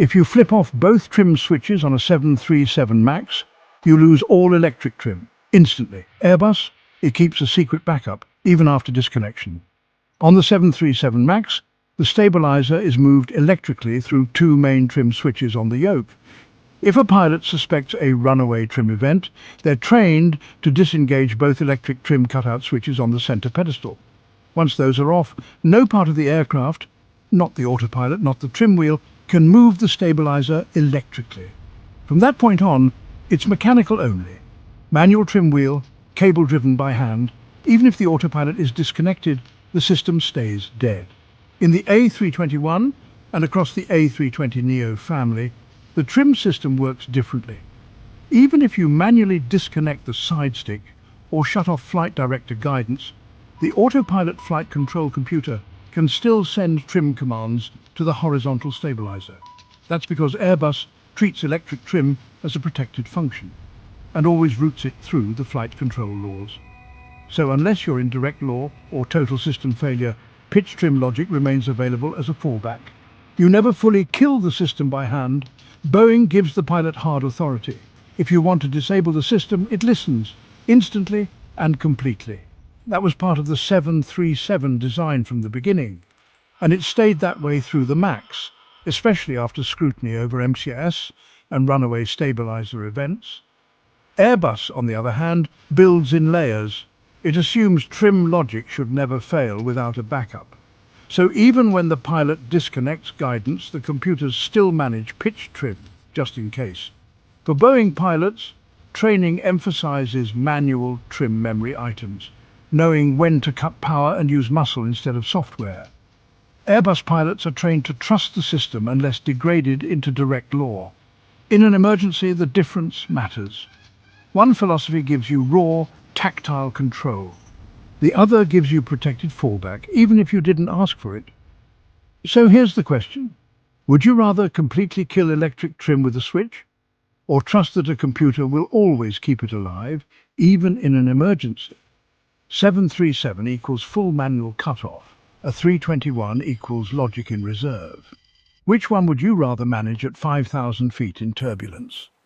If you flip off both trim switches on a 737 MAX, you lose all electric trim, instantly. Airbus, it keeps a secret backup, even after disconnection. On the 737 MAX, the stabilizer is moved electrically through two main trim switches on the yoke. If a pilot suspects a runaway trim event, they're trained to disengage both electric trim cutout switches on the center pedestal. Once those are off, no part of the aircraft, not the autopilot, not the trim wheel, can move the stabilizer electrically. From that point on, it's mechanical only. Manual trim wheel, cable driven by hand. Even if the autopilot is disconnected, the system stays dead. In the A321 and across the A320neo family, the trim system works differently. Even if you manually disconnect the side stick or shut off flight director guidance, the autopilot flight control computer can still send trim commands to the horizontal stabilizer. That's because Airbus treats electric trim as a protected function and always routes it through the flight control laws. So unless you're in direct law or total system failure, pitch trim logic remains available as a fallback. You never fully kill the system by hand. Boeing gives the pilot hard authority. If you want to disable the system, it listens, instantly and completely. That was part of the 737 design from the beginning, and it stayed that way through the MAX, especially after scrutiny over MCS and runaway stabilizer events. Airbus, on the other hand, builds in layers. It assumes trim logic should never fail without a backup. So even when the pilot disconnects guidance, the computers still manage pitch trim, just in case. For Boeing pilots, training emphasizes manual trim memory items, knowing when to cut power and use muscle instead of software. Airbus pilots are trained to trust the system unless degraded into direct law. In an emergency, the difference matters. One philosophy gives you raw, tactile control. The other gives you protected fallback, even if you didn't ask for it. So here's the question. Would you rather completely kill electric trim with a switch, or trust that a computer will always keep it alive, even in an emergency? 737 equals full manual cutoff. A 321 equals logic in reserve. Which one would you rather manage at 5,000 feet in turbulence?